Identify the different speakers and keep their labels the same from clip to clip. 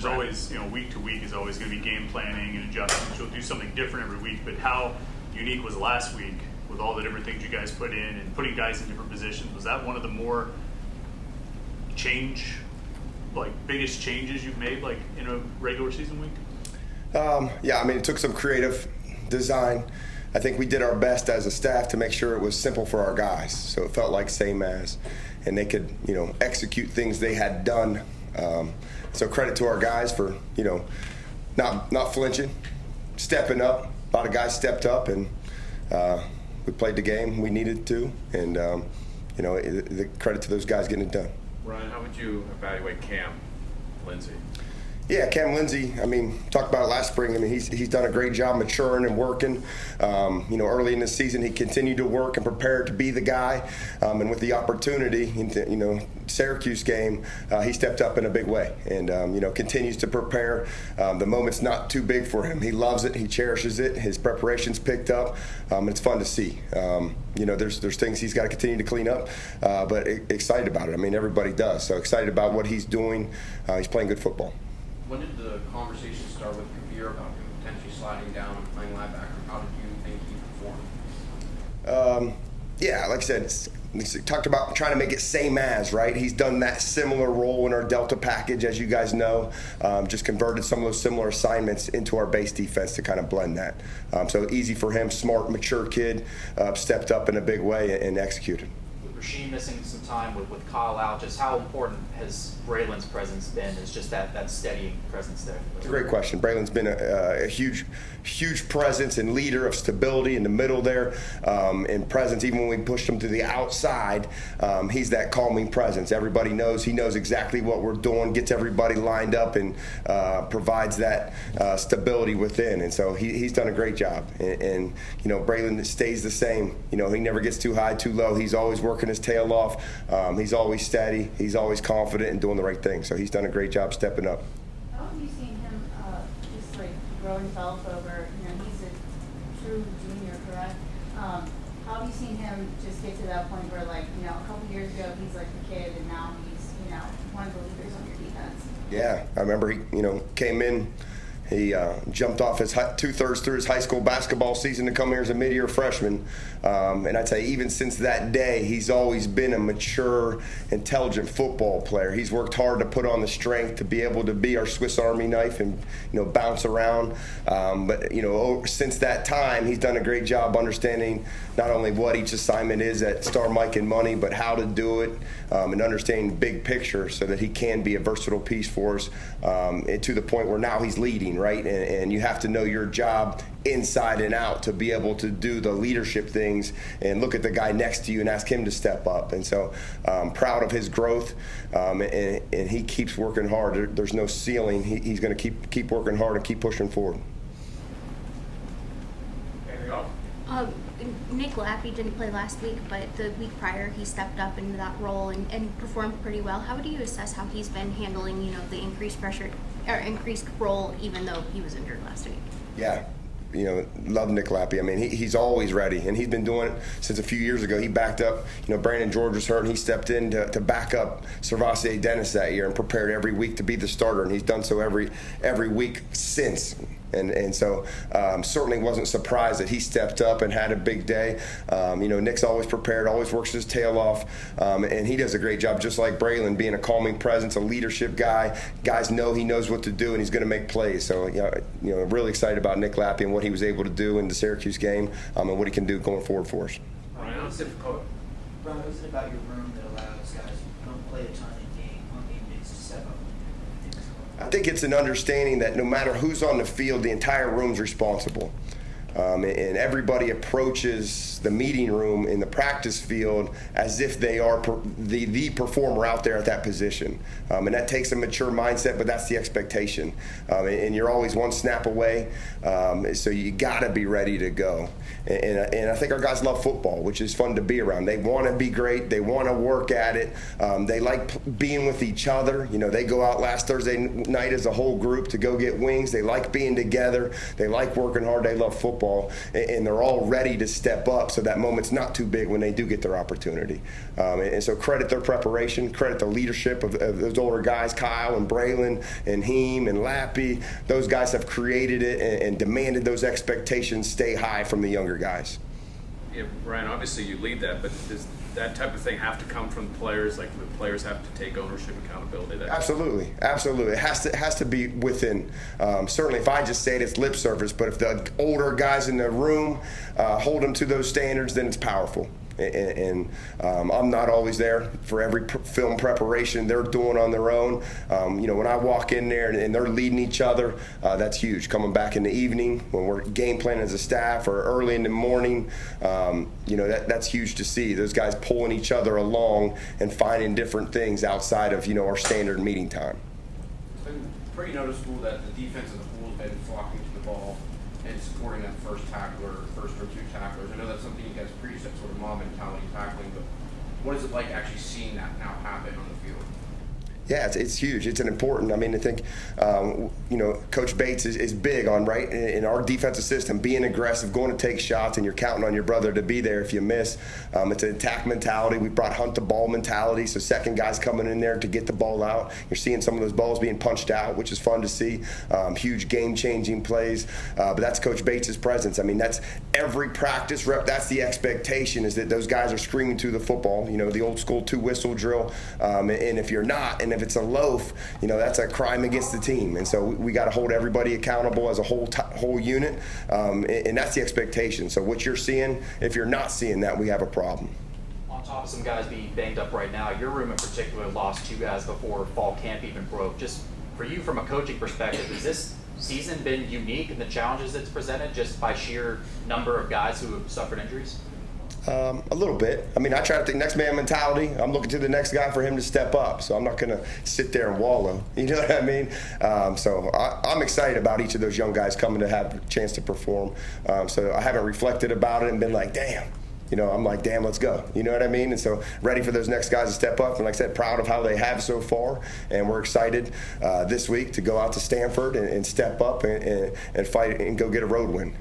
Speaker 1: there's always, week to week is always going to be game planning and adjustments. You'll do something different every week, but how unique was last week with all the different things you guys put in and putting guys in different positions? Was that one of the more biggest changes you've made, in a regular season week?
Speaker 2: Yeah, it took some creative design. I think we did our best as a staff to make sure it was simple for our guys, so it felt like same as, and they could, execute things they had done. So credit to our guys for, not flinching, stepping up. A lot of guys stepped up, and we played the game we needed to, and the credit to those guys getting it done.
Speaker 3: Ryan, how would you evaluate Cam Lindsey?
Speaker 2: Yeah, Cam Lindsey, talked about it last spring. He's done a great job maturing and working. Early in the season, he continued to work and prepare to be the guy. And with the opportunity, Syracuse game, he stepped up in a big way and, continues to prepare. The moment's not too big for him. He loves it. He cherishes it. His preparation's picked up. It's fun to see. There's things he's got to continue to clean up, but excited about it. Everybody does. So excited about what he's doing. He's playing good football.
Speaker 4: When did the conversation start with Kabir about him potentially sliding down and playing linebacker? How did you think he performed?
Speaker 2: Yeah, like I said, we talked about trying to make it same as, right? He's done that similar role in our Delta package, as you guys know. Just converted some of those similar assignments into our base defense to kind of blend that. So easy for him, smart, mature kid, stepped up in a big way and executed.
Speaker 5: Rasheem missing some time with Kyle out, just how important has Braylon's presence been? Is just that steadying presence there?
Speaker 2: It's a great question. Braylon's been a huge presence and leader of stability in the middle there, and presence. Even when we pushed him to the outside, he's that calming presence. He knows exactly what we're doing, gets everybody lined up, and provides that stability within. And so he's done a great job. And Braylon stays the same. He never gets too high, too low. He's always working his tail off. He's always steady. He's always confident and doing the right thing. So he's done a great job stepping up.
Speaker 6: How have you seen him just grow himself over? He's a true junior, correct? How have you seen him just get to that point where, a couple years ago he's the kid, and now he's one of the leaders on your defense?
Speaker 2: Yeah, I remember he came in. He jumped off his 2/3 through his high school basketball season to come here as a mid-year freshman. And I'd say even since that day, he's always been a mature, intelligent football player. He's worked hard to put on the strength to be able to be our Swiss Army knife and bounce around. But since that time, he's done a great job understanding not only what each assignment is at Star Mike and Money, but how to do it, and understanding big picture so that he can be a versatile piece for us, and to the point where now he's leading, right? And you have to know your job inside and out to be able to do the leadership things and look at the guy next to you and ask him to step up. And so proud of his growth, and he keeps working hard. There's no ceiling. He's going to keep working hard and keep pushing forward.
Speaker 7: Nick Lappy didn't play last week, but the week prior he stepped up into that role and performed pretty well. How do you assess how he's been handling, the increased pressure or increased role, even though he was injured last week?
Speaker 2: Yeah. Love Nick Lappy. He's always ready, and he's been doing it since a few years ago. He backed up, Brandon George was hurt, and he stepped in to back up Servassier Dennis that year and prepared every week to be the starter, and he's done so every week since. And so certainly wasn't surprised that he stepped up and had a big day. Nick's always prepared, always works his tail off, and he does a great job, just like Braylon, being a calming presence, a leadership guy. Guys know he knows what to do, and he's going to make plays. So, really excited about Nick Lappy and what he was able to do in the Syracuse game, and what he can do going forward for us.
Speaker 4: Ryan, what's difficult?
Speaker 8: Ron, what is it about your room that allows guys who don't play a ton on game days to step up?
Speaker 2: I think it's an understanding that no matter who's on the field, the entire room's responsible. And everybody approaches the meeting room in the practice field as if they are the performer out there at that position. And that takes a mature mindset, but that's the expectation. And you're always one snap away, so you got to be ready to go. And I think our guys love football, which is fun to be around. They want to be great. They want to work at it. They like being with each other. They go out last Thursday night as a whole group to go get wings. They like being together. They like working hard. They love football. football, and they're all ready to step up so that moment's not too big when they do get their opportunity. And so credit their preparation, credit the leadership of those older guys, Kyle and Braylon and Heem and Lappy. Those guys have created it and demanded those expectations stay high from the younger guys.
Speaker 3: Yeah, Ryan, obviously you lead that, but does that type of thing have to come from the players? Like the players have to take ownership, accountability?
Speaker 2: Absolutely, absolutely. It has to be within. Certainly, if I just say it, it's lip service. But if the older guys in the room hold them to those standards, then it's powerful. And I'm not always there for every film preparation they're doing on their own. When I walk in there and they're leading each other, that's huge. Coming back in the evening when we're game planning as a staff, or early in the morning, that's huge to see. Those guys pulling each other along and finding different things outside of our standard meeting time.
Speaker 4: It's been pretty noticeable that the defense of the pool has been flocking to the ball and supporting that first tackler, first or two tacklers. I know that's something you guys preach, that sort of mob mentality tackling, but what is it like actually seeing that now happen on the field?
Speaker 2: Yeah, it's huge. It's an important. I think, Coach Bates is big on, right, in our defensive system, being aggressive, going to take shots, and you're counting on your brother to be there if you miss. It's an attack mentality. We brought hunt the ball mentality, so second guys coming in there to get the ball out. You're seeing some of those balls being punched out, which is fun to see. Huge game-changing plays. But that's Coach Bates' presence. That's every practice rep. That's the expectation, is that those guys are screaming to the football. The old school 2-whistle drill. And if you're not, and if it's a loaf, that's a crime against the team. And so we got to hold everybody accountable as a whole unit, and that's the expectation. So what you're seeing, if you're not seeing that, we have a problem.
Speaker 5: On top of some guys being banged up right now, your room in particular lost 2 guys before fall camp even broke. Just for you, from a coaching perspective, has this season been unique in the challenges it's presented just by sheer number of guys who have suffered injuries?
Speaker 2: A little bit. I try to think next man mentality. I'm looking to the next guy for him to step up. So I'm not going to sit there and wallow. You know what I mean? So I'm excited about each of those young guys coming to have a chance to perform. So I haven't reflected about it and been like, damn. I'm like, damn, let's go. You know what I mean? And so ready for those next guys to step up. And like I said, proud of how they have so far. And we're excited this week to go out to Stanford and step up and fight and go get a road win.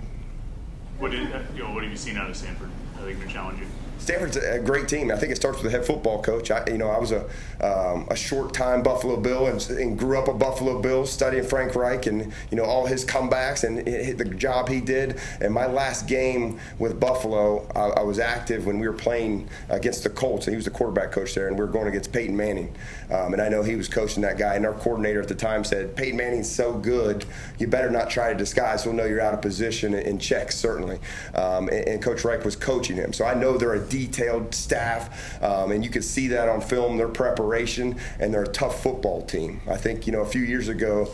Speaker 1: What have you seen out of Stanford? I think they're challenging.
Speaker 2: Stanford's a great team. I think it starts with the head football coach. I was a short-time Buffalo Bill and grew up a Buffalo Bill, studying Frank Reich and all his comebacks and the job he did. And my last game with Buffalo, I was active when we were playing against the Colts, and he was the quarterback coach there, and we were going against Peyton Manning. And I know he was coaching that guy, and our coordinator at the time said, "Peyton Manning's so good, you better not try to disguise. He'll know you're out of position and check, certainly." And Coach Reich was coaching him. So I know they're a detailed staff, and you can see that on film, their preparation, and they're a tough football team. I think, a few years ago,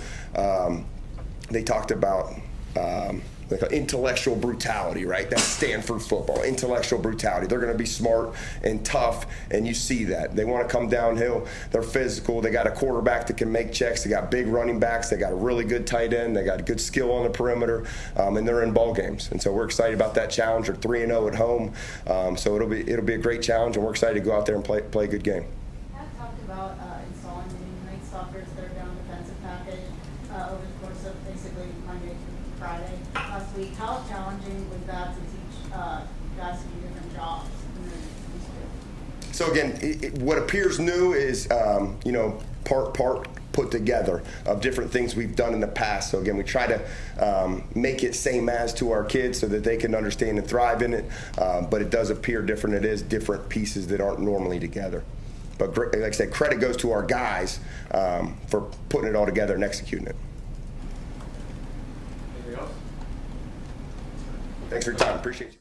Speaker 2: they talked about like intellectual brutality, right? That's Stanford football, intellectual brutality. They're going to be smart and tough, and you see that. They want to come downhill. They're physical. They got a quarterback that can make checks. They got big running backs. They got a really good tight end. They got good skill on the perimeter, and they're in ball games. And so we're excited about that challenge. They're 3-0 at home, so it'll be a great challenge, and we're excited to go out there and play a good game.
Speaker 6: I've talked about installing the new Night Stalkers, their down defensive package, over the course of basically Monday through Friday last week. How challenging was that to teach guys to do different jobs?
Speaker 2: So again, what appears new is part put together of different things we've done in the past. So again, we try to make it same as to our kids so that they can understand and thrive in it. But it does appear different. It is different pieces that aren't normally together. But like I said, credit goes to our guys for putting it all together and executing it.
Speaker 4: Anything else?
Speaker 2: Thanks for your time. Appreciate you.